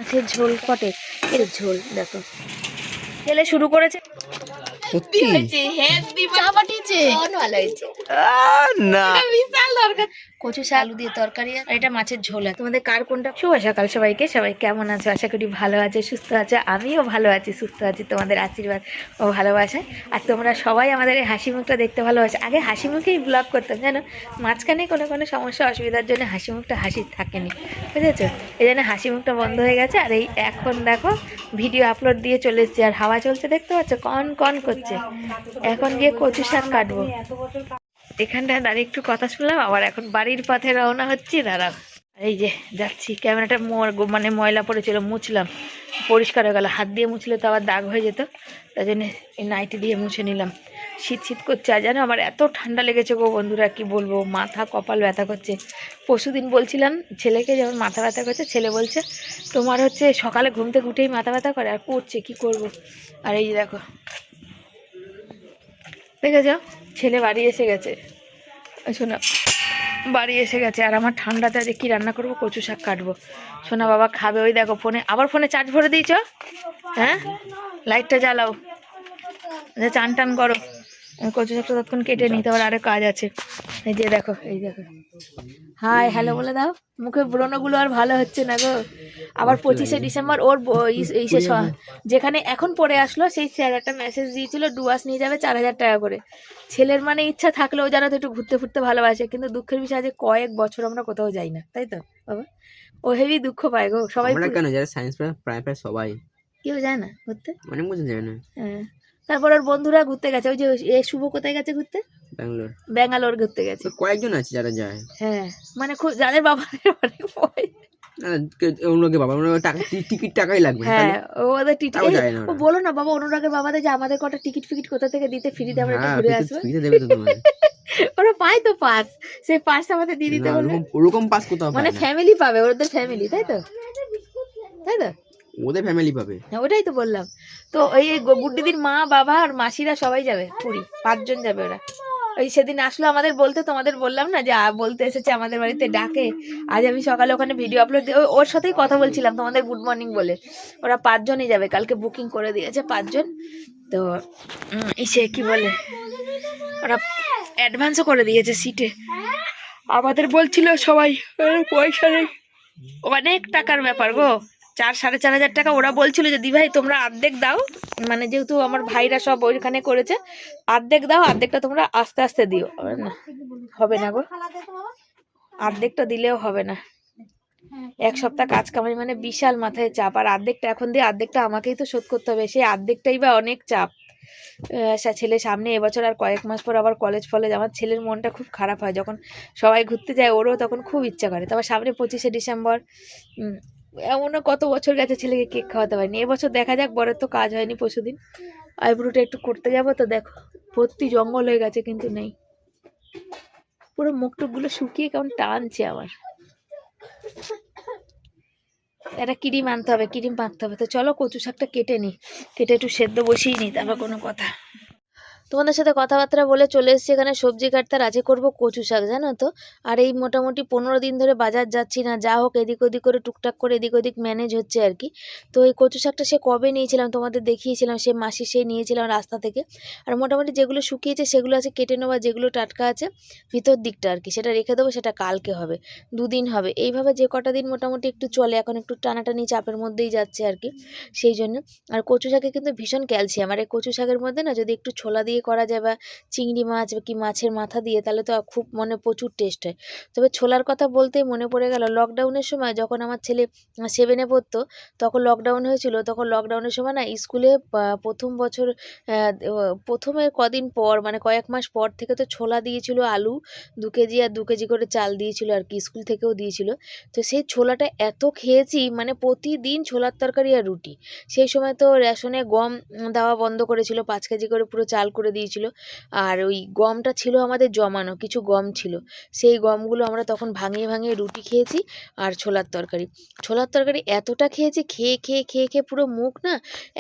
মাছের ঝোল কটে, এর ঝোল দেখো ছেলে শুরু করেছে। সত্যি না কচু শাক আলু দিয়ে তরকারি আর এটা মাছের ঝোল। তোমাদের কার কোনটা? শুভ সকাল সবাইকে, সবাই কেমন আছো? আশা করি ভালো আছে, সুস্থ আছে। আমিও ভালো আছি, সুস্থ আছি তোমাদের আশীর্বাদ ও ভালোবাসায়। আর তোমরা সবাই আমাদের এই হাসি মুখটা দেখতে ভালোবাসে। আগে হাসি মুখেই ব্লগ করতাম জানো, মাঝখানে কোনো সমস্যা অসুবিধার জন্য হাসি মুখটা হাসি থাকেনি, বুঝেছো? এই জন্য হাসি মুখটা বন্ধ হয়ে গেছে। আর এই এখন দেখো ভিডিও আপলোড দিয়ে চলে এসেছি, আর হাওয়া চলছে দেখতে পাচ্ছ, কন কন করছে। এখন গিয়ে কচু শাক কাটবো। এখানটায় দাঁড়িয়ে একটু কথা শুনলাম, আবার এখন বাড়ির পথে রওনা হচ্ছি। দাঁড়াও, এই যে যাচ্ছি। ক্যামেরাটা মানে ময়লা পড়েছিল, মুছলাম, পরিষ্কার হয়ে গেল। হাত দিয়ে মুছলে তো আবার দাগ হয়ে যেত, তাই জন্য এই নাইটি দিয়ে মুছে নিলাম। শীত শীত করছে, আর জানো আমার এত ঠান্ডা লেগেছে গো বন্ধুরা, কি বলবো, মাথা কপাল ব্যথা করছে। পরশুদিন বলছিলাম ছেলেকে, যখন মাথা ব্যথা করছে, ছেলে বলছে তোমার হচ্ছে সকালে ঘুম থেকে উঠেই মাথা ব্যথা করে, আর করছে কি করব। আর এই যে দেখো, দেখেছ, ছেলে বাড়ি এসে গেছে, শোনা বাড়ি এসে গেছে। আর আমার ঠান্ডাতে আজ কি রান্না করবো, কচু শাক কাটবো। শোনা বাবা খাবে। ওই দেখো ফোনে, আবার ফোনে চার্জ ভরে দিয়েছ? হ্যাঁ, লাইটটা জ্বালাও, চান টান করো। কচু শাকটা ততক্ষণ কেটে নিতে, আবার আরো কাজ আছে। এই যে দেখো, এই দেখো, হাই হ্যালো বলে দাও। মুখে ব্রণগুলো আর ভালো হচ্ছে না গো। আবার 25শে ডিসেম্বর ওর যেখানে এখন পড়ে আসলো, সেই স্যার একটা মেসেজ দিয়েছিল, ডুয়াস নিয়ে যাবে 4000 টাকা করে। ছেলের মানে ইচ্ছা থাকলেও জানো তো একটু ঘুরতে ফুরতে ভালোবাসে, কিন্তু দুঃখের বিষয় আছে কয়েক বছর আমরা কোথাও যাই না, তাই তো বাবা? ও হেভি দুঃখ পায় গো। সবাই কেন যারা সায়েন্স প্রায় সবাই কেউ যায় না ঘুরতে, অনেক বছর যায় না। হ্যাঁ, তারপর ওর বন্ধুরা ঘুরতে গেছে। ওই যে শুভ কোথায় গেছে ঘুরতে? ব্যাঙ্গালোর ঘুরতে গেছে। কয়েকজন আছে যারা যায়, হ্যাঁ, মানে খুব যাদের বাবাদের অনেক ভয়। টিকিট টাকাই লাগবে। হ্যাঁ, ওদের টিকিট ও বলো না বাবা, অনুরাগের বাবাদের যে আমাদের কটা টিকিট ফিকিট কোথা থেকে দিতে, ফ্রিতে আমরা একটু ঘুরে আসবো। ওরা পায় তো পাস, সেই পাস আমাদের দিয়ে দিতে বলবে। ওরকম পাস কোথাও মানে ফ্যামিলি পাবে, ওদের ফ্যামিলি, তাই তো? তাই তো, ওদের ফ্যামিলি পাবে। ওটাই তো বললাম। তো এই গুড্ডিদির মা, বাবা আর মাসিরা সবাই যাবে পুরী, 5 জন যাবে ওরা। ওই সেদিন আসলো আমাদের বলতে, তোমাদের বললাম না যে বলতে এসেছে আমাদের বাড়িতে ডাকে। আজ আমি সকালে ওখানে ভিডিও আপলোড দিয়ে ওর সাথেই কথা বলছিলাম, তোমাদের গুড মর্নিং বলে। ওরা 5 জনই যাবে, কালকে বুকিং করে দিয়েছে 5 জন। তো ইসে কি বলে, ওরা অ্যাডভান্সও করে দিয়েছে সিটে। আমাদের বলছিল সবাই পয়সা নেই, অনেক টাকার ব্যাপার গো, 4-4.5 হাজার টাকা। ওরা বলছিল যে দিভাই তোমরা অর্ধেক দাও, মানে যেহেতু আমার ভাইরা সব ওইখানে করেছে, অর্ধেক দাও, অর্ধেকটা তোমরা আস্তে আস্তে দিও। না, হবে না গো, অর্ধেকটা দিলেও হবে না। 1 সপ্তাহ কাজ কামাই মানে বিশাল মাথায় চাপ, আর অর্ধেকটা এখন দিয়ে অর্ধেকটা আমাকেই তো শোধ করতে হবে, সেই অর্ধেকটাই বা অনেক চাপ। ছেলে সামনে এবছর আর কয়েক মাস পর আবার কলেজ ফলেজ। আমার ছেলের মনটা খুব খারাপ হয় যখন সবাই ঘুরতে যায়, ওরও তখন খুব ইচ্ছা করে। তারপর সামনে 25শে ডিসেম্বর, এমনও কত বছর গেছে ছেলেকে কেক খাওয়াতে পারিনি। এবছর দেখা যাক, বরের তো কাজ হয়নি। পরশুদিন আইব্রোটা একটু করতে যাবো, তো দেখো ভর্তি জঙ্গল হয়ে গেছে, কিন্তু নেই, পুরো মুখ টুকগুলো শুকিয়ে কেমন টানছে আমার। একটা ক্রিম আনতে হবে, ক্রিম মাখতে হবে। তো চলো কচু শাকটা কেটে নিই, কেটে একটু সেদ্ধ বসিয়ে নিই, তারপর কোনো কথা। তোমাদের সাথে কথাবার্তা বলে চলে এসেছি এখানে সবজি কাটতে, আর আজকে করবো কচু শাক, জানো তো। আর এই মোটামুটি 15 দিন ধরে বাজার যাচ্ছি না, যা হোক এদিক ওদিক করে টুকটাক করে এদিক ওদিক ম্যানেজ হচ্ছে আর কি। তো এই কচু শাকটা সে কবে নিয়েছিলাম তোমাদের দেখিয়েছিলাম, সে মাসি সে নিয়েছিলাম রাস্তা থেকে। আর মোটামুটি যেগুলো শুকিয়েছে সেগুলো আছে কেটে নেবো, যেগুলো টাটকা আছে ভিতর দিকটা আর কি, সেটা রেখে দেবো, সেটা কালকে হবে, 2 দিন হবে। এইভাবে যে কটা দিন মোটামুটি একটু চলে, এখন একটু টানাটানি চাপের মধ্যেই যাচ্ছে আর কি, সেই জন্য। আর কচু শাকে কিন্তু ভীষণ ক্যালসিয়াম, আর এই কচু শাকের মধ্যে না যদি একটু ছোলা দিয়ে করা যায়, বা চিংড়ি মাছ বা কি মাছের মাথা দিয়ে, তাহলে তো খুব প্রচুর টেস্ট হয়। তবে ছোলার কথা বলতেই মনে পড়ে গেল, লকডাউনের সময় যখন আমার ছেলে 7-এ পড়তো, তখন লকডাউন হয়েছিল। তখন লকডাউনের সময় না স্কুলে প্রথম বছর, প্রথমে কদিন পর মানে কয়েক মাস পর থেকে তো ছোলা দিয়েছিল, আলু 2 কেজি আর 2 কেজি করে চাল দিয়েছিল আর কি, স্কুল থেকেও দিয়েছিল। তো সেই ছোলাটা এত খেয়েছি, মানে প্রতিদিন ছোলার তরকারি আর রুটি। সেই সময় তো রেশনে গম দেওয়া বন্ধ করেছিল, 5 কেজি করে পুরো চাল করে দিয়েছিল। আর ওই গমটা ছিল আমাদের জমানো, কিছু গম ছিল, সেই গমগুলো আমরা তখন ভাঙিয়ে ভাঙিয়ে রুটি খেয়েছি আর ছোলার তরকারি। ছোলার তরকারি এতটা খেয়েছি, খেয়ে খেয়ে খেয়ে খেয়ে পুরো মুখ না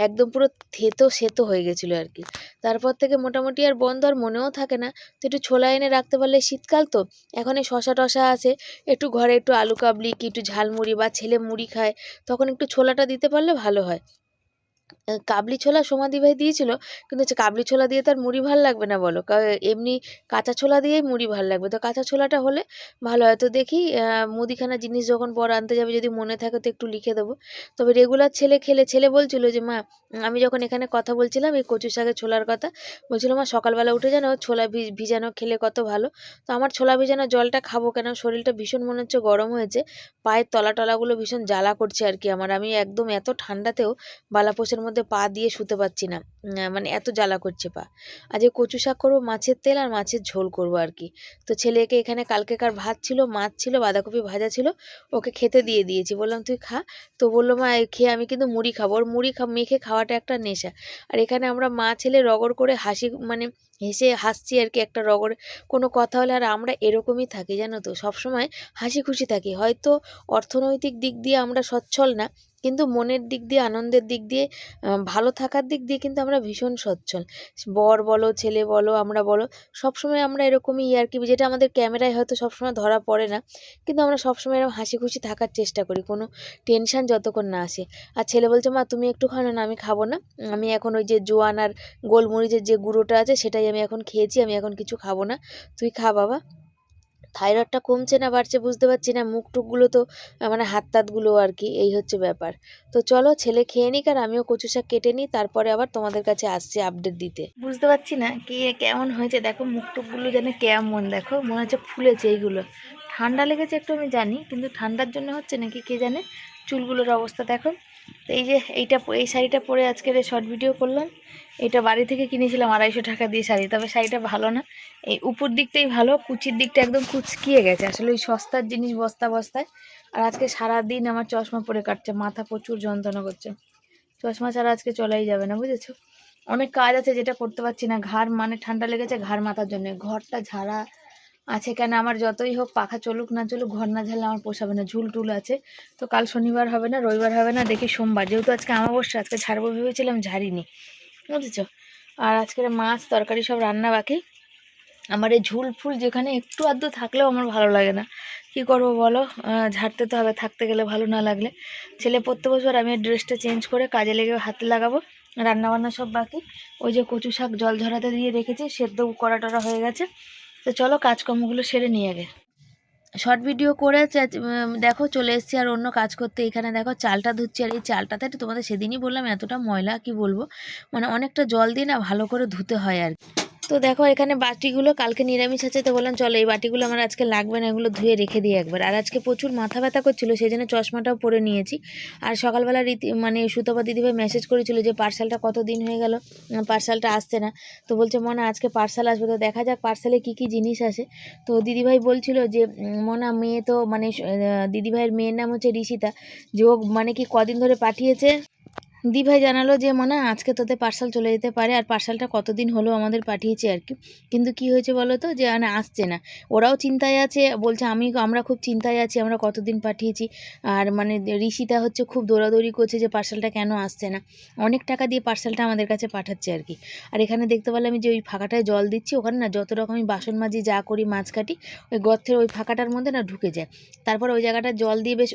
একদম পুরো থেতো সেতো হয়ে গেছিলো আর কি। তারপর থেকে মোটামুটি আর বন্ধ, আর মনেও থাকে না। তো একটু ছোলা এনে রাখতে পারলে, শীতকাল তো এখন এই শশা টশা আছে, একটু ঘরে একটু আলু কাবলি কি একটু ঝালমুড়ি বা ছেলে মুড়ি খায়, তখন একটু ছোলাটা দিতে পারলে ভালো হয়। কাবলি ছোলা সমাধি ভাই দিয়েছিল, কিন্তু হচ্ছে কাবলি ছোলা দিয়ে তো আর মুড়ি ভাল লাগবে না বলো, এমনি কাঁচা ছোলা দিয়েই মুড়ি ভাল লাগবে। তো কাঁচা ছোলাটা হলে ভালো হয়। তো দেখি মুদিখানা জিনিস যখন পর আনতে যাবে, যদি মনে থাকে তো একটু লিখে দেবো। তবে রেগুলার ছেলে খেলে, ছেলে বলছিল যে মা, আমি যখন এখানে কথা বলছিলাম এই কচু শাকের ছোলার কথা, বলছিল মা সকালবেলা উঠে যেন ছোলা ভিজানো খেলে কত ভালো। তো আমার ছোলা ভিজানো জলটা খাবো কেন, শরীরটা ভীষণ মনে হচ্ছে গরম হয়েছে, পায়ের তলাগুলো ভীষণ জ্বালা করছে আর কি আমার। আমি একদম এত ঠান্ডাতেও বালাপোষের মধ্যে পা দিয়ে শুতে পারছি না, মানে এত জ্বালা করছে পা। আজকে কচু শাক করবো, মাছের তেল আর মাছের ঝোল করবো আর কি। তো ছেলেকে এখানে কালকেকার ভাত ছিল, মাছ ছিল, বাঁধাকপি ভাজা ছিল, ওকে খেতে দিয়ে দিয়েছি, বললাম তুই খা। তো বললো মা খেয়ে আমি কিন্তু মুড়ি খাবো। ওর মুড়ি মেখে খাওয়াটা একটা নেশা। আর এখানে আমরা মা ছেলে রগড় করে হাসি, মানে হেসে হাসছি আর কি, একটা রগড় কোনো কথা হলে। আর আমরা এরকমই থাকি জানো তো, সবসময় হাসি খুশি থাকি। হয়তো অর্থনৈতিক দিক দিয়ে আমরা সচ্ছল না, কিন্তু মনের দিক দিয়ে, আনন্দের দিক দিয়ে, ভালো থাকার দিক দিয়ে কিন্তু আমরা ভীষণ সচ্ছল। বর বলো, ছেলে বলো, আমরা বলো, সবসময় আমরা এরকমই আর কি, যেটা আমাদের ক্যামেরায় হয়তো সবসময় ধরা পড়ে না, কিন্তু আমরা সবসময় এরকম হাসি খুশি থাকার চেষ্টা করি, কোনো টেনশন যতক্ষণ না আসে। আর ছেলে বলছে মা তুমি একটু খাও না, আমি খাবো না, আমি এখন ওই যে জোয়ান আর গোলমরিচের যে গুঁড়োটা আছে সেটাই আমি এখন খেয়েছি, আমি এখন কিছু খাবো না, তুই খা বাবা। থাইরয়েডটা কমছে না বাড়ছে বুঝতে পারছি না, মুখ টুকগুলো তো মানে হাত তাতগুলো আর কি, এই হচ্ছে ব্যাপার। তো চলো ছেলে খেয়ে নিক, আর আমিও কচু শাক কেটে নিই, তারপরে আবার তোমাদের কাছে আসছি আপডেট দিতে। বুঝতে পারছি না কি কেমন হয়েছে, দেখো মুখ টুকগুলো যেন কেমন, দেখো মনে হচ্ছে ফুলেছে এইগুলো। ঠান্ডা লেগেছে একটু আমি জানি, কিন্তু ঠান্ডার জন্য হচ্ছে নাকি কে জানে। চুলগুলোর অবস্থা দেখো। তো এই যে এই শাড়িটা পরে আজকের শর্ট ভিডিও করলাম। এটা বাড়ি থেকে কিনেছিলাম 250 টাকা দিয়ে শাড়ি, তবে শাড়িটা ভালো না। এই উপর দিকটাই ভালো, কুচির দিকটা একদম কুচকিয়ে গেছে, আসলে ওই সস্তার জিনিস বস্তা বস্তায়। আর আজকে সারাদিন আমার চশমা পরে কাটছে, মাথা প্রচুর যন্ত্রণা করছে, চশমা ছাড়া আজকে চলাই যাবে না বুঝেছো। অনেক কাজ আছে যেটা করতে পারছি না, ঘাড় মানে ঠান্ডা লেগেছে ঘাড় মাথার জন্য। ঘরটা ঝাড়া আছে কেন, আমার যতই হোক পাখা চলুক না চলুক, ঘর না ঝাড়লে আমার পোষাবে না, ঝুল টুল আছে। তো কাল শনিবার হবে না, রবিবার হবে না, দেখি সোমবার, যেহেতু আজকে আমাবস্যা, আজকে ঝাড়বো ভেবেছিলাম, ঝাড়িনি বুঝেছো। আর আজকের মাছ তরকারি সব রান্না বাকি। আমার এই ঝুল ফুল যেখানে একটু আধটু থাকলেও আমার ভালো লাগে না, কি করব বলো, ঝাড়তে তো হবে, থাকতে গেলে ভালো না লাগলে। ছেলে পড়তে বসবার, আমি ড্রেসটা চেঞ্জ করে কাজে লেগে হাতে লাগাবো। রান্নাবান্না সব বাকি, ওই যে কচু শাক জল ঝরাতে দিয়ে রেখেছি, সেদ্ধ করা টরা হয়ে গেছে। তো চলো কাজকর্মগুলো সেরে নিয়ে আগে। শর্ট ভিডিও করে দেখো চলে এসেছি আর অন্য কাজ করতে। এখানে দেখো চালটা ধুচ্ছি, আর এই চালটাতে তোমাদের সেদিনই বললাম এতটা ময়লা, কি বলবো, মানে অনেকটা জল দিয়ে না ভালো করে ধুতে হয় আর কি। তো দেখো এখানে বাটিগুলো কালকে নিরামিষ আছে, তো বললাম চলো এই বাটিগুলো আমার আজকে লাগবে না, এগুলো ধুয়ে রেখে দিই একবার। আর আজকে প্রচুর মাথা ব্যথা করছিলো, সেই জন্য চশমাটাও পরে নিয়েছি। আর সকালবেলা মানে সুতপা দিদিভাই মেসেজ করেছিল যে পার্সেলটা কত দিন হয়ে গেল, পার্সেলটা আসছে না। তো বলছে মনা আজকে পার্সেল আসবে, তো দেখা যাক পার্সেলে কি কি জিনিস আসে। তো দিদিভাই বলছিল যে মনা মেয়ে তো মানে দিদিভাইয়ের মেয়ের নাম হচ্ছে ঋষিতা, যে ও মানে কি কদিন ধরে পাঠিয়েছে। দিভাই জানালো যে মনে আজকে তোদের পার্সেল চলে যেতে পারে, আর পার্সেলটা কতদিন হলো আমাদের পাঠিয়েছে আর কি। কিন্তু কি হয়েছে বলো তো, যে মানে আসছে না, ওরাও চিন্তায় আছে, বলছে আমরা খুব চিন্তায় আছি, আমরা কতদিন পাঠিয়েছি। আর মানে ঋষিতা হচ্ছে খুব দৌড়াদৌড়ি করছে যে পার্সেলটা কেন আসছে না, অনেক টাকা দিয়ে পার্সেলটা আমাদের কাছে পাঠাচ্ছে আর কি। আর এখানে দেখতে পেলাম আমি যে ওই ফাঁকাটায় জল দিচ্ছি, ওখানে না যত রকমই বাসন মাজি যা করি মাছ কাটি, ওই গর্তের ওই ফাঁকাটার মধ্যে না ঢুকে যায়। তারপর ওই জায়গাটা জল দিয়ে বেশ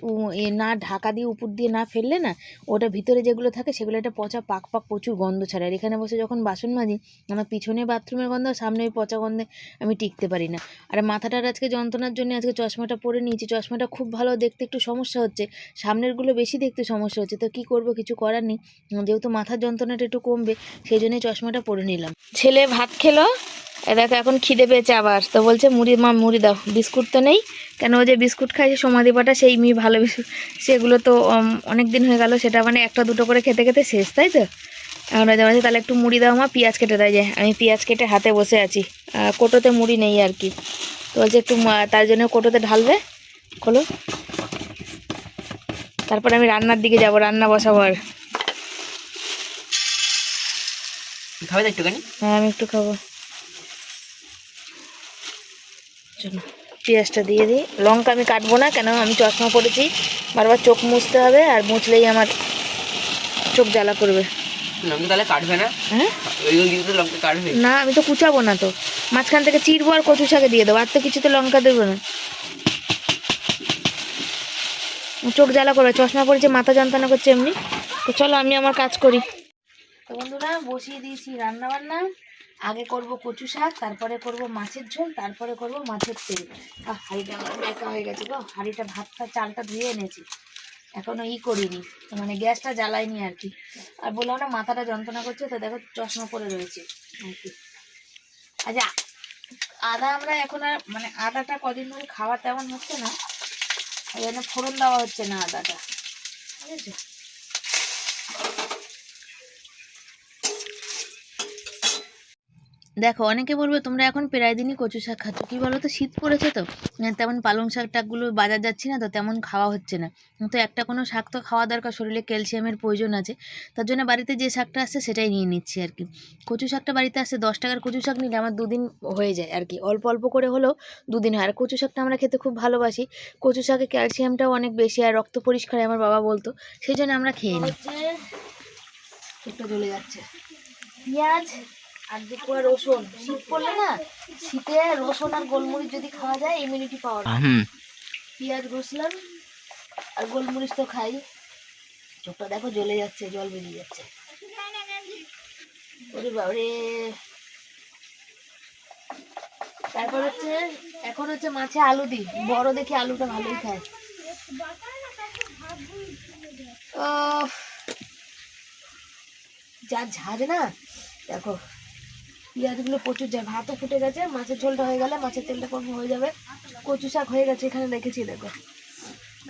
না ঢাকা দিয়ে উপর দিয়ে না ফেললে না, ওটা ভিতরে যেগুলো থাকে সেগুলো একটা পচা পাক প্রচুর গন্ধ ছাড়ে। আর এখানে বসে যখন বাসন মাজি, আমার পিছনে বাথরুমের গন্ধ, সামনে ওই পচা গন্ধে আমি টিকতে পারি না। আর মাথাটার আজকে যন্ত্রণার জন্য আজকে চশমাটা পরে নিয়েছি, চশমাটা খুব ভালো, দেখতে একটু সমস্যা হচ্ছে, সামনেরগুলো বেশি দেখতে সমস্যা হচ্ছে। তো কি করব, কিছু করার নেই, যেহেতু মাথার যন্ত্রণাটা একটু কমবে সেই জন্যই চশমাটা পরে নিলাম। ছেলে ভাত খেলো, দেখো এখন খিদে পেয়েছে আবার, তো বলছে মুড়ি মা মুড়ি দাও, বিস্কুট তো নেই, কেন ও যে বিস্কুট খায় যে সমাধিপাটা, সেই ভালো বিস্কুট, সেগুলো তো অনেক দিন হয়ে গেল, সেটা মানে একটা দুটো করে খেতে খেতে শেষ, তাই তো। এখন বলছে তাহলে একটু মুড়ি দাও মা, পেঁয়াজ কেটে দেয়, যে আমি পেঁয়াজ কেটে হাতে বসে আছি, কোটোতে মুড়ি নেই আর কি। তো বলছে একটু তার জন্য কোটোতে ঢালবে, খোলো, তারপর আমি রান্নার দিকে যাব, রান্না বসাবো। আর খাবে না একটুখানি? হ্যাঁ আমি একটু খাবো। চলো পেঁয়াজটা দিয়ে দিই। লঙ্কা আমি কাটবো না, কেন আমি চশমা পরেছি, বারবার চোখ মুছতে হবে, আর মুছলেই আমার চোখ জ্বালা করবে। লঙ্কা তাহলে কাটবে না? হ্যাঁ ওইগুলো দিয়ে তো লঙ্কা কাটবে না, আমি তো কুচাবো না, তো মাঝখান থেকে চিরবো আর কচু শাকে দিয়ে দেবো, আর তো কিছুতে লঙ্কা দেবো না। চোখ জ্বালা করবে, চশমা পরেছে, মাথা যন্ত্রণা করছে এমনি। তো চলো আমি আমার কাজ করি। তো বন্ধুরা বসিয়ে দিয়েছি রান্না বান্না। আগে করব কচু শাক, তারপরে করব মাছের ঝোল, তারপরে করব মাছের তেল। হাঁড়িটা আমার একা হয়ে গেছে গো, হাঁড়িটা ভাতটা চালটা ধুয়ে এনেছি, এখনো করিনি, মানে গ্যাসটা জ্বালাইনি আর কি। আর বললাম না মাথাটা যন্ত্রণা করছে, তো দেখো চশমা পরে রয়েছে আর কি। আচ্ছা আদা আমরা এখন আর মানে আদাটা কদিন ধরে খাওয়া তেমন হচ্ছে না, ওই জন্য ফোড়ন দেওয়া হচ্ছে না আদাটা, বুঝেছো? দেখো অনেকে বলবে তোমরা এখন প্রায় দিনই কচু শাক খাচ্ছ, কী বলো তো শীত পড়েছে তো, তেমন পালং শাক টাকগুলো বাজার যাচ্ছি না, তো তেমন খাওয়া হচ্ছে না। তো একটা কোনো শাক তো খাওয়া দরকার, শরীরে ক্যালসিয়ামের প্রয়োজন আছে, তার জন্য বাড়িতে যে শাকটা আসছে সেটাই নিয়ে নিচ্ছি আর কি। কচু শাকটা বাড়িতে আসছে 10 টাকার কচু শাক নিলে আমার 2 দিন হয়ে যায় আর কি, অল্প অল্প করে হলেও 2 দিন হয়। আর কচু শাকটা আমরা খেতে খুব ভালোবাসি, কচু শাকে ক্যালসিয়ামটাও অনেক বেশি, আর রক্ত পরিষ্কার হয় আমার বাবা বলতো, সেই জন্য আমরা খেয়ে নিই। একটু জ্বলে যাচ্ছে পেঁয়াজ আর দুপুরে রসুন, শীত পড়লে না শীতে রসুন আর গোলমরিচ যদি খাওয়া যায় ইমিউনিটি পাওয়ার। পেঁয়াজ ঘষলাম আর গোলমরিচ তো খাই। চোখটা দেখো জ্বলে যাচ্ছে, জল বেরিয়ে যাচ্ছে, ওরে বাবারে। তারপর হচ্ছে এখন হচ্ছে মাছে আলু দিই, বড় দেখি আলুটা ভালোই খায়। যা ঝাঁজ না, দেখো পেঁয়াজগুলো প্রচুর যায়, ভাতও ফুটে গেছে, মাছের ঝোলটা হয়ে গেলে মাছের তেলটা কম হয়ে যাবে। কচু শাক হয়ে গেছে, এখানে রেখেছি দেখো,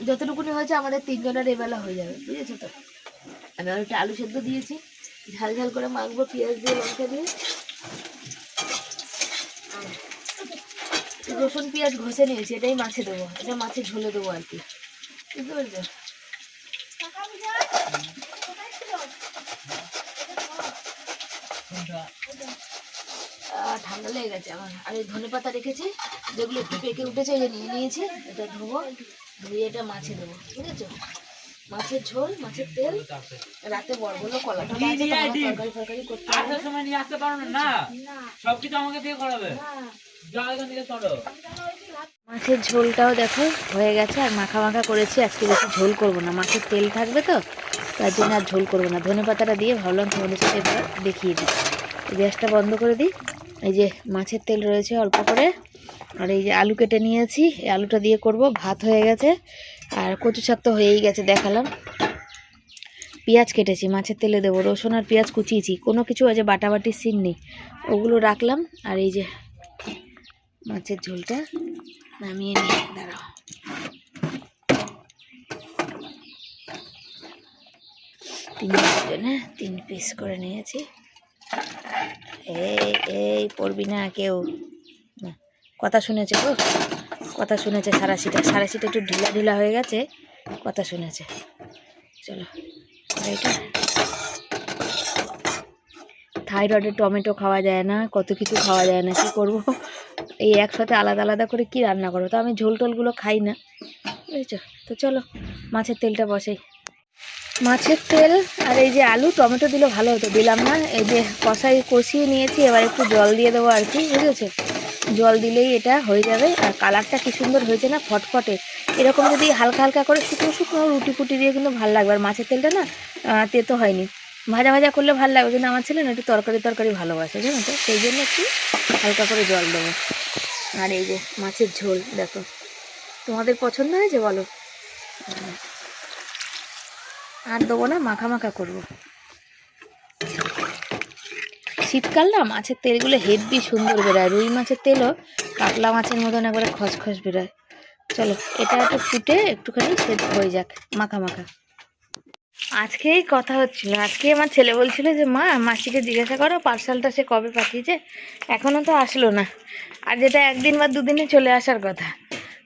যতটুকুনি হয়েছে আমাদের 3 জনের এবেলা হয়ে যাবে, বুঝেছো তো। আমি আর একটা আলু সেদ্ধ দিয়েছি, ঝাল ঝাল করে মাখবো পেঁয়াজ দিয়ে লঙ্কা দিয়ে। রসুন পেঁয়াজ ঘষে নিয়েছি, এটাই মাছে দেবো, এটা মাছের ঝোলে দেবো আর কি, বুঝতে পেরেছো? ঠান্ডা লেগে গেছে আমার। আর এই ধনেপাতা রেখেছি, যেগুলো একটু পেকে উঠেছে এই যে নিয়ে নিয়েছি, এটা ধোবো, ধুয়ে এটা মাছে দেবো, বুঝেছো? মাছের ঝোল, মাছের তেল। রাতে বড়গুলো কলা টলা আছে, তরকারি ফরকারি করতে হবে। মাছের ঝোলটাও দেখো হয়ে গেছে, আর মাখা মাখা করেছি, আজকে বেশি ঝোল করবো না, মাছের তেল থাকবে তো তার জন্য আর ঝোল করবো না। ধনেপাতাটা দিয়ে ভাবলাম তোমাদের সাথে এবার দেখিয়ে দিই। গ্যাসটা বন্ধ করে দিই। এই যে মাছের তেল রয়েছে অল্প করে, আর এই যে আলু কেটে নিয়েছি, এই আলুটা দিয়ে করব। ভাত হয়ে গেছে, আর কচু শাক তো হয়েই গেছে দেখালাম। পেঁয়াজ কেটেছি মাছের তেলে দেবো, রসুন আর পেঁয়াজ কুচিয়েছি, কোনো কিছু আছে বাটাবাটির সিন নেই, ওগুলো রাখলাম। আর এই যে মাছের ঝোলটা নামিয়ে নিয়ে দাঁড়াও, 3 জনে 3 পিস করে নিয়েছি। এই পড়বি না কেউ, কথা শুনেছে তো, কথা শুনেছে। সারাশিটা একটু ঢিলা ঢিলা হয়ে গেছে, কথা শুনেছে। চলো এটা থাইরয়েডে টমেটো খাওয়া যায় না, কত কিছু খাওয়া যায় না, কি করব, এই একসাথে আলাদা আলাদা করে কি রান্না করবো। তো আমি ঝোল টোলগুলো খাই না, বুঝেছো। তো চলো মাছের তেলটা বসাই। মাছের তেল আর এই যে আলু টমেটো দিলে ভালো হতো, দিলাম না। এই যে কষিয়ে নিয়েছি, এবার একটু জল দিয়ে দেবো আর কি, বুঝেছো। জল দিলেই এটা হয়ে যাবে। আর কালারটা কি সুন্দর হয়েছে না, ফটফটে। এরকম যদি হালকা হালকা করে শুকনো শুকনো রুটি ফুটি দিয়ে কিন্তু ভালো লাগবে। আর মাছের তেলটা না তেতো হয়নি, ভাজা ভাজা করলে ভালো লাগবে, কিন্তু আমার ছেলে না একটু তরকারি ভালোবাসে, জানো তো, সেই জন্য একটু হালকা করে জল দেবো। আর এই যে মাছের ঝোল দেখো, তোমাদের পছন্দ হয়েছে বলো। আর দেবো না, মাখা মাখা করবো। শীতকাল না মাছের তেলগুলো হেভি সুন্দর বেরোয়, রুই মাছের তেলও কাতলা মাছের মতন একবারে খসখস বেরোয়। চলো এটা একটু ফুটে একটুখানি সেদ্ধ হয়ে যাক, মাখা মাখা। আজকেই কথা হচ্ছিল, আজকে আমার ছেলে বলছিল যে মা মাসিকে জিজ্ঞাসা করো পার্সেলটা সে কবে পাঠিয়েছে, এখনও তো আসলো না। আর যেটা 1 দিন বা 2 দিনে চলে আসার কথা,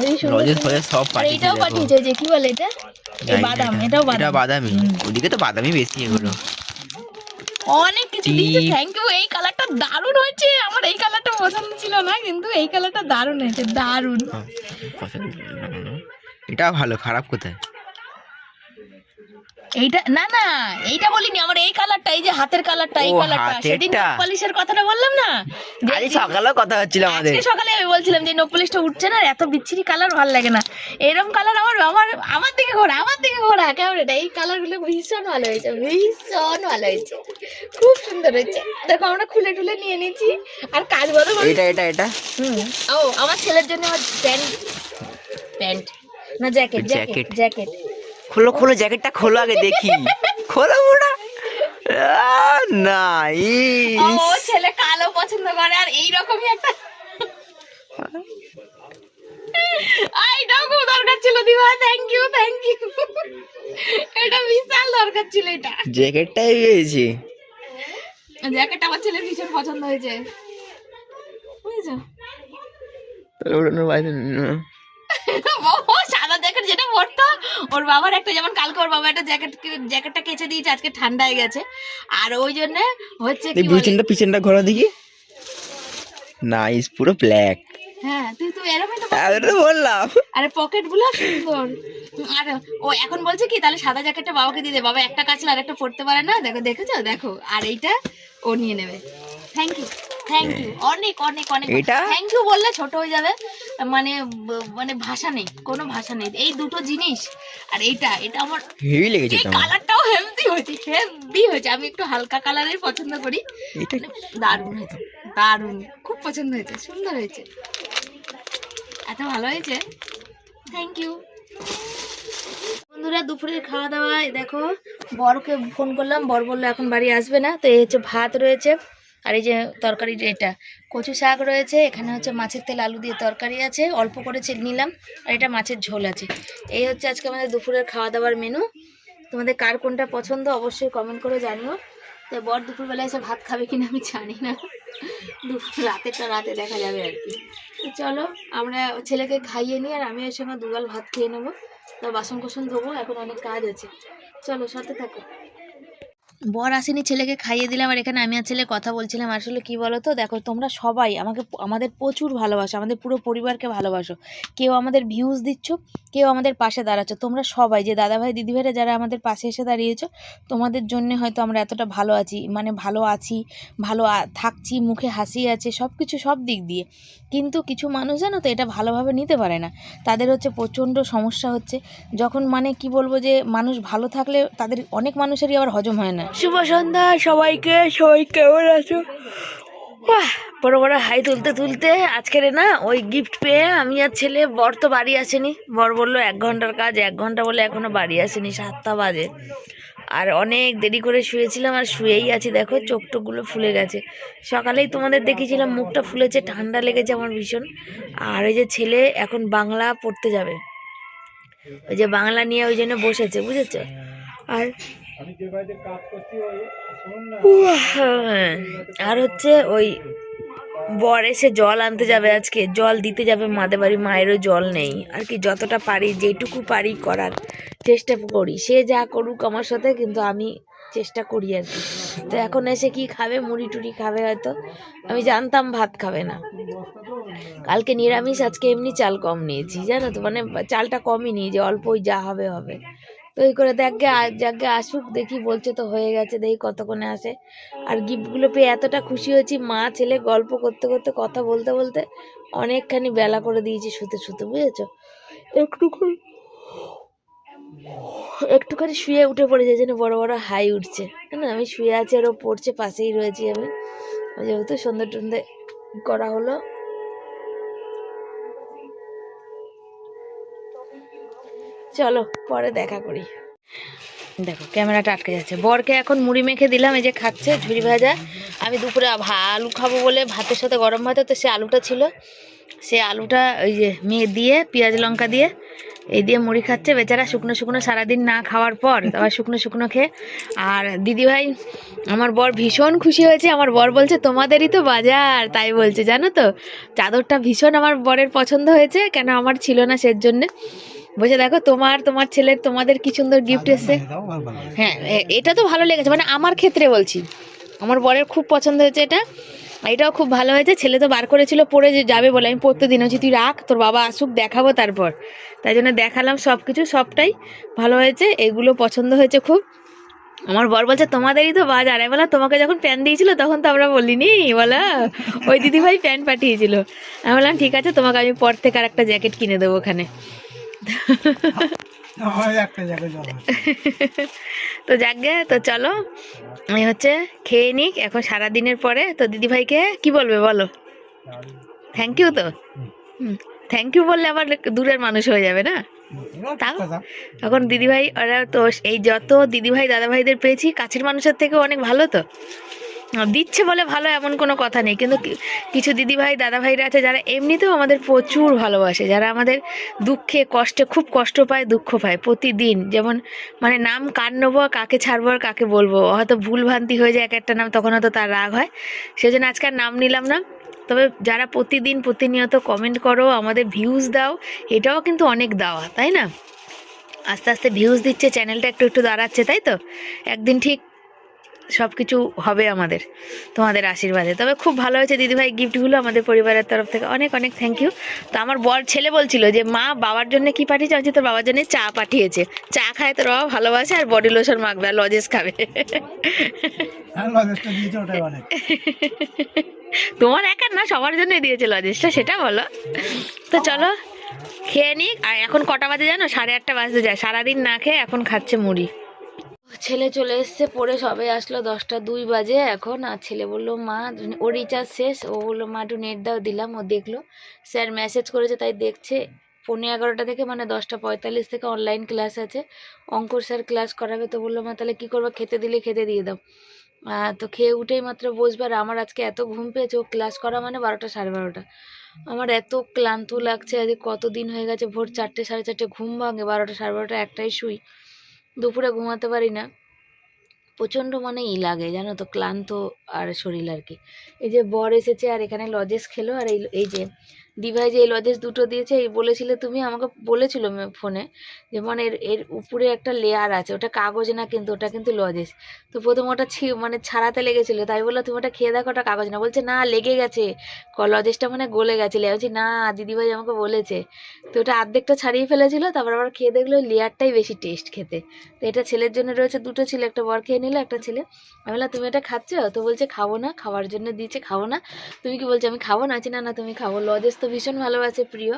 হেবি সুন্দর লজেন্স সুন্দর। ফজেন্স সব আর পাঠিয়েছে এটাও দেখো। পাঠিয়েছে, ওই যে কি বলে এটা, এই বাদাম, এটাও এটা বাদাম। বাদামি, ওদিকে তো বাদামি বেশি এগুলো। অনেক কিছু দিয়েছে, টিপ। Thank you. এই কালারটা দারুণ হয়েছে, আমার এই কালারটা পছন্দ ছিল না, কিন্তু এই কালারটা দারুণ হয়েছে, দারুণ। পছন্দ না। এটা ভালো, খারাপ কোথায়? এইটা না না, এইটা বলিনি, আমার এই কালারটা, এই যে হাতের কালারটা, এই ও, কালারটা, সেদিন হাতেরটা। পলিশের কথাটা বললাম না, যে আরে সকালেও কথা হচ্ছিল আমাদের। আজকে সকালে আমি বলছিলাম যে নোপলিশটা উঠছে না, এত বিচ্ছিরি কালার ভালো লাগে না, এরকম কালার আমার আমার আমার দিকে ঘোরা, আমার দিকে ঘোরা, কেমন এটা, এই কালারগুলো ভীষণ ভালো হয়েছে, ভীষণ ভালো হয়েছে, খুব সুন্দর হয়েছে। দেখো আমরা খুলে টুলে নিয়ে নিয়েছি, আর কাজ বলো। এটা ও আমার ছেলের জন্য আমার প্যান্ট, প্যান্ট না জ্যাকেট, জ্যাকেট, জ্যাকেট। খোলো জ্যাকেটটা খোলো আগে দেখি। খোলো বুড়া। নাইস। ও ছেলে কালো পছন্দ করে, আর এইরকমই একটা, এইটাও খুব দরকার ছিল দিবা, থ্যাংক ইউ থ্যাংক ইউ, এটা বিশাল দরকার ছিল এটা। জ্যাকেটটাই পেয়েছি। জ্যাকেটটা আমার ছেলের ভীষণ পছন্দ হয়েছে, বুঝেছো? ও সাদা জ্যাকেট যেটা পরতো ওর বাবার একটা, যেমন কালকে ওর বাবা একটা জ্যাকেটটা কেচে দিয়েছে, আজকে ঠান্ডা হয়ে গেছে, আর ওই জন্য হচ্ছে কি বলে, পিছনটা ঘোরা দেখি। নাইস, পুরো ব্ল্যাক। হ্যাঁ তুই এরকমই তো আমি তো বললাম। আরে পকেট গুলো সুন্দর। আর ও এখন বলছে কি, তাহলে সাদা জ্যাকেটটা বাবাকে দিয়ে দে, বাবা একটা কাচলে আর একটা পরতে পারে না, দেখো দেখেছো, দেখো, আর এইটা ও নিয়ে নেবে। থ্যাংক ইউ থ্যাংক ইউ, অনেক অনেক অনেক এটা? থ্যাংক ইউ বললে ছোট হয়ে যাবে, মানে মানে ভাষা নেই, কোনো ভাষা নেই, এই দুটো জিনিস। আর এইটা, এটা আমার হেভি লেগেছে এই তোমার। কালারটাও হেভি হয়েছে, হেভি হয়েছে, আমি একটু হালকা কালারের পছন্দ করি, এটা দারুণ হয়েছে, দারুণ, খুব পছন্দ হয়েছে, সুন্দর হয়েছে, এত ভালো হয়েছে, থ্যাংক ইউ। বন্ধুরা দুপুরের খাওয়া দাওয়া, দেখো বরকে ফোন করলাম, বর বললো এখন বাড়ি আসবে না, তো এই হচ্ছে ভাত রয়েছে, আর এই যে তরকারি, এটা কচু শাক রয়েছে, এখানে হচ্ছে মাছের তেল আলু দিয়ে তরকারি আছে, অল্প করে নিলাম, আর এটা মাছের ঝোল আছে। এই হচ্ছে আজকে আমাদের দুপুরের খাওয়া দাওয়ার মেনু। তোমাদের কার কোনটা পছন্দ অবশ্যই কমেন্ট করে জানিও। তো বর দুপুরবেলায় এসে ভাত খাবে কিনা আমি জানি না, রাতেরটা রাতে দেখা যাবে আর কি। তো চলো আমরা ছেলেকে খাইয়ে নিই, আর আমি এর সঙ্গে দুগাল ভাত খেয়ে নেবো, তো বাসন কোসন ধোবো, এখন অনেক কাজ আছে, চলো সাথে থাকো। বর আসেনি, ছেলেকে খাইয়ে দিলাম, আর এখানে আমি আর ছেলে কথা বলছিলাম। আসলে কি বলো তো, দেখো তোমরা সবাই আমাদের প্রচুর ভালোবাসো, আমাদের পুরো পরিবারকে ভালোবাসো, কেউ আমাদের ভিউজ দিচ্ছ, কেউ আমাদের পাশে দাঁড়াচ্ছ, তোমরা সবাই যে দাদাভাই দিদিভাইরা যারা আমাদের পাশে এসে দাঁড়িয়েছো, তোমাদের জন্য হয়তো আমরা এতটা ভালো আছি, মানে ভালো আছি, ভালো থাকছি, মুখে হাসি আছে, সব কিছু সব দিক দিয়ে। কিন্তু কিছু মানুষ জানো তো এটা ভালোভাবে নিতে পারে না, তাদের হচ্ছে প্রচণ্ড সমস্যা হচ্ছে, যখন মানে কি বলবো যে মানুষ ভালো থাকলে তাদের অনেক মানুষেরই আবার হজম হয় না। শুভ সন্ধ্যা সবাইকে, সবাই কেমন আছো? বড় বড় হাই তুলতে তুলতে আজকের না ওই গিফট পেয়ে আমি আর ছেলে, বর তো বাড়ি আসেনি, বর বললো 1 ঘন্টার কাজ, 1 ঘন্টা বলে এখনো বাড়ি আসেনি, 7টা বাজে, আর অনেক দেরি করে শুয়েছিলাম, আর শুয়েই আছি, দেখো চোখ টোকগুলো ফুলে গেছে, সকালেই তোমাদের দেখেছিলাম মুখটা ফুলেছে, ঠান্ডা লেগেছে আমার ভীষণ। আর ওই যে ছেলে এখন বাংলা পড়তে যাবে, ওই যে বাংলা নিয়ে ওই জন্য বসেছে, বুঝেছো? আর আর হচ্ছে ওই বর এসে জল আনতে যাবে, আজকে জল দিতে যাবে মাদের বাড়ি, মায়েরও জল নেই, আর কি যতটা পারি যেটুকু পারি করার চেষ্টা করি, সে যা করুক আমার সাথে, কিন্তু আমি চেষ্টা করি আর কি। তো এখন এসে কি খাবে, মুড়ি টুড়ি খাবে হয়তো, আমি জানতাম ভাত খাবে না, কালকে নিরামিষ, আজকে এমনি চাল কম নিয়েছি জানো তো, মানে চালটা কমই নিয়েছি, অল্প, ওই যা হবে হবে, তো এই করে যাকে আসুক দেখি, বলছে তো হয়ে গেছে, দেখি কতক্ষণে আসে। আর গিফটগুলো পেয়ে এতটা খুশি হয়েছি, মা ছেলে গল্প করতে করতে, কথা বলতে বলতে অনেকখানি বেলা করে দিয়েছি শুতে শুতে, বুঝেছো? একটুখানি শুয়ে উঠে পড়েছে, যেন বড় বড় হাই উঠছে না, আমি শুয়ে আছি আর ও পড়ছে, পাশেই রয়েছি আমি, যেহেতু সন্ধ্যে টন্ধে করা হলো। চলো পরে দেখা করি। দেখো ক্যামেরাটা আটকে যাচ্ছে, বরকে এখন মুড়ি মেখে দিলাম, এই যে খাচ্ছে ঝুড়ি ভাজা, আমি দুপুরে আলু খাবো বলে ভাতের সাথে গরম ভাতে, তো সে আলুটা ছিল, সে আলুটা ওই যে দিয়ে পেঁয়াজ লঙ্কা দিয়ে এই দিয়ে মুড়ি খাচ্ছে বেচারা, শুকনো শুকনো সারাদিন না খাওয়ার পর আবার শুকনো শুকনো খেয়ে। আর দিদিভাই আমার বর ভীষণ খুশি হয়েছে, আমার বর বলছে তোমাদেরই তো বাজার, তাই বলছে জানো তো। চাদরটা ভীষণ আমার বরের পছন্দ হয়েছে, কেন আমার ছিল না সের জন্যে। বলছে দেখো তোমার ছেলের তোমাদের কি সুন্দর গিফট এসছে। হ্যাঁ এটা তো ভালো লেগেছে, মানে আমার ক্ষেত্রে বলছি, আমার বরের খুব পছন্দ হয়েছে এটা। এটাও খুব ভালো হয়েছে, ছেলে তো বার করেছিল পরে যে যাবে বলে, আমি পরতে দিন হচ্ছে তুই রাখ, তোর বাবা আসুক দেখাবো তারপর। তাই জন্য দেখালাম সব কিছু, সবটাই ভালো হয়েছে, এগুলো পছন্দ হয়েছে খুব। আমার বর বলছে তোমাদেরই তো বাজার। আমি বললাম তোমাকে যখন প্যান্ট দিয়েছিল তখন তো আমরা বলিনি, বলা ওই দিদিভাই প্যান্ট পাঠিয়েছিল। আমি বললাম ঠিক আছে, তোমাকে আমি পর থেকে আর একটা জ্যাকেট কিনে দেবো ওখানে। তো যাকগে, তো চলো আমি হচ্ছে খেয়ে নিক এখন সারাদিনের পরে। তো দিদিভাইকে কি বলবে বলো? Thank you. তো থ্যাংক ইউ বললে আবার দূরের মানুষ হয়ে যাবে না। তাও এখন দিদিভাই ওরা তো, এই যত দিদিভাই দাদাভাইদের পেয়েছি কাছের মানুষের থেকে অনেক ভালো। তো দিচ্ছে বলে ভালো এমন কোনো কথা নেই, কিন্তু কিছু দিদিভাই দাদাভাইরা আছে যারা এমনিতেও আমাদের প্রচুর ভালোবাসে, যারা আমাদের দুঃখে কষ্টে খুব কষ্ট পায়, দুঃখ পায় প্রতিদিন। যেমন মানে নাম কার নেবো, কাকে ছাড়বো আর কাকে বলবো, হয়তো ভুল ভ্রান্তি হয়ে যায় এক একটা নাম, তখন হয়তো তার রাগ হয়, সেজন্য আজকে আর নাম নিলাম না। তবে যারা প্রতিদিন প্রতিনিয়ত কমেন্ট করো, আমাদের ভিউজ দাও, এটাও কিন্তু অনেক দেওয়া, তাই না? আস্তে আস্তে ভিউজ দিচ্ছে, চ্যানেলটা একটু একটু দাঁড়াচ্ছে, তাই তো? একদিন ঠিক সব কিছু হবে আমাদের তোমাদের আশীর্বাদে। তবে খুব ভালো হয়েছে দিদিভাই গিফটগুলো, আমাদের পরিবারের তরফ থেকে অনেক অনেক থ্যাংক ইউ। তো আমার বর ছেলে বলছিল যে মা বাবার জন্য কি পাঠিয়েছে, আমি বলছি তোর বাবার জন্য চা পাঠিয়েছে, চা খায় তোর বাবা ভালোবাসে, আর বডি লোশন মাখবে আর লজেস খাবে। তোমার একার না, সবার জন্যই দিয়েছে লজেসটা, সেটা বলো। তো চলো খেয়ে নিক। আর এখন কটা বাজে জানো? 8:30 বাজতে যায়, সারাদিন না খেয়ে এখন খাচ্ছে মুড়ি। ছেলে চলে এসছে পড়ে, সবে আসলো, 10টা 2 বাজে এখন। আর ছেলে বললো মা, ওর রিচার্জ শেষ, ও বললো মা একটু নেট দাও, দিলাম। ও দেখলো স্যার মেসেজ করেছে তাই দেখছে। 11:15 থেকে মানে 10টা 45 থেকে অনলাইন ক্লাস আছে, অঙ্কুর স্যার ক্লাস করাবে। তো বললো মা তাহলে কী করবো, খেতে দিলে খেতে দিয়ে দাও। তো খেয়ে উঠেই মাত্র বসবে। আর আমার আজকে এত ঘুম পেয়েছে, ও ক্লাস করা মানে 12টা 12:30। আমার এত ক্লান্ত লাগছে, আজকে কতদিন হয়ে গেছে ভোর 4টে 4:30 ঘুম ভাঙে, 12টা 12:30 একটাই শুই, দুপুরে ঘুমাতে পারি না, প্রচণ্ড মানে লাগে জানো তো, ক্লান্ত আর শরীর আর কি। এই যে বর এসেছে আর এখানে লজেস খেলো, আর এই যে দিভাই যে এই লজেস দুটো দিয়েছে, এই বলেছিলে তুমি আমাকে, বলেছিল ফোনে যে মানে এর উপরে একটা লেয়ার আছে, ওটা কাগজ না কিন্তু, ওটা কিন্তু লজেস। তো প্রথম ওটা মানে ছাড়াতে লেগেছিলো, তাই বললো তুমি ওটা খেয়ে দেখো, ওটা কাগজ না। বলছে না লেগে গেছে, লজেসটা মানে গলে গেছে। বলছি না দিদিভাই আমাকে বলেছে। তো ওটা অর্ধেকটা ছাড়িয়ে ফেলেছিল, তারপর আবার খেয়ে দেখলো লেয়ারটাই বেশি টেস্ট খেতে। তো এটা ছেলের জন্য রয়েছে, দুটো ছিল, একটা বর খেয়ে নিল, একটা ছেলে। আমি বললাম তুমি এটা খাচ্ছ? তো বলছে খাবো না, খাওয়ার জন্য দিয়েছে, খাবো না। তুমি কি বলছো আমি খাবো না? আছি না না তুমি খাবো, লজেস তো ভীষণ ভালোবাসে, প্রিয়।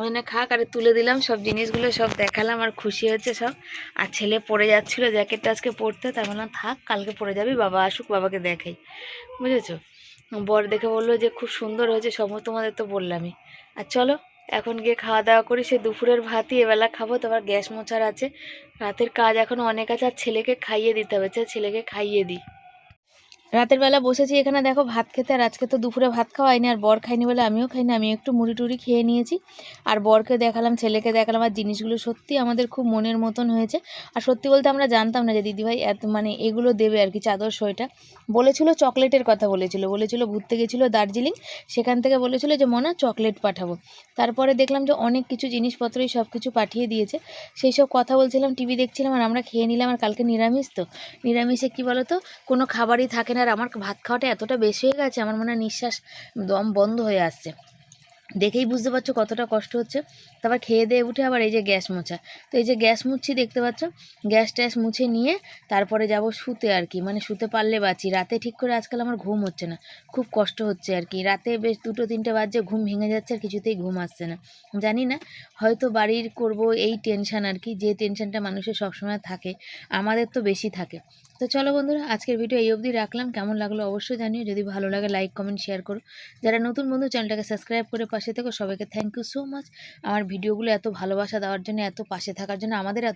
ওই না খাক। আর তুলে দিলাম সব জিনিসগুলো, সব দেখালাম, আর খুশি হয়েছে সব। আর ছেলে পরে যাচ্ছিলো জ্যাকেটটা আজকে পরতে, তাই বললাম থাক কালকে পরে যাবি, বাবা আসুক বাবাকে দেখাই, বুঝেছো? বর দেখে বললো যে খুব সুন্দর হয়েছে, সমস্ত তোমাদের তো বললামই। আর চলো এখন গিয়ে খাওয়া দাওয়া করি, সে দুপুরের ভাতই এবেলা খাবো, তারপর গ্যাস মোছার আছে, রাতের কাজ এখনও অনেক আছে, আর ছেলেকে খাইয়ে দিতে হবে, ছেলেকে খাইয়ে দিই। রাতের বেলা বসেছি এখানে দেখো ভাত খেতে, আর আজকে তো দুপুরে ভাত খাওয়া হয়নি, আর বর খাইনি বলে আমিও খাইনি, আমি একটু মুড়ি টুড়ি খেয়ে নিয়েছি। আর বরকে দেখালাম, ছেলেকে দেখালাম, আর জিনিসগুলো সত্যি আমাদের খুব মনের মতন হয়েছে। আর সত্যি বলতে আমরা জানতাম না যে দিদিভাই এত মানে এগুলো দেবে আর কি, চাদর সোয়েটার। বলেছিল চকলেটের কথা, বলেছিল ঘুরতে গেছিলো দার্জিলিং, সেখান থেকে বলেছিল যে মনা চকলেট পাঠাবো। তারপরে দেখলাম যে অনেক কিছু জিনিসপত্রই সব কিছু পাঠিয়ে দিয়েছে। সেই সব কথা বলছিলাম, টিভি দেখছিলাম, আর আমরা খেয়ে নিলাম। আর কালকে নিরামিষ, তো নিরামিষে কী বলো তো, কোনো খাবারই থাকে না। আর আমার ভাত খাওয়াটা এতটা বেশি হয়ে গেছে, আমার মনে হয় নিঃশ্বাস দম বন্ধ হয়ে আসছে, দেখেই বুঝতে পারছো কতটা কষ্ট হচ্ছে। তারপর খেয়ে দিয়ে উঠে আবার এই যে গ্যাস মোছা, তো এই যে গ্যাস মুছছি দেখতে পাচ্ছ, গ্যাস ট্যাস মুছে নিয়ে তারপরে যাব শুতে আর কি, মানে শুতে পারলে বাঁচি। রাতে ঠিক করে আজকাল আমার ঘুম হচ্ছে না, খুব কষ্ট হচ্ছে আর কি। রাতে বেশ 2-3 বাজে ঘুম ভেঙে যাচ্ছে, আর কিছুতেই ঘুম আসছে না। জানি না, হয়তো বাড়ির করব এই টেনশান আর কি, যে টেনশানটা মানুষের সবসময় থাকে, আমাদের তো বেশি থাকে। তো চলো বন্ধুরা, আজকের ভিডিও এই অবধি রাখলাম। কেমন লাগলো অবশ্যই জানিও, যদি ভালো লাগে লাইক কমেন্ট শেয়ার করো। যারা নতুন বন্ধু চ্যানেলটাকে সাবস্ক্রাইব করে পাশে থেকো, সবাইকে থ্যাংক ইউ সো মাচ। আমার ভিডিওগুলো এত ভালোবাসা দেওয়ার জন্য, এত পাশে থাকার জন্য, আমাদের এত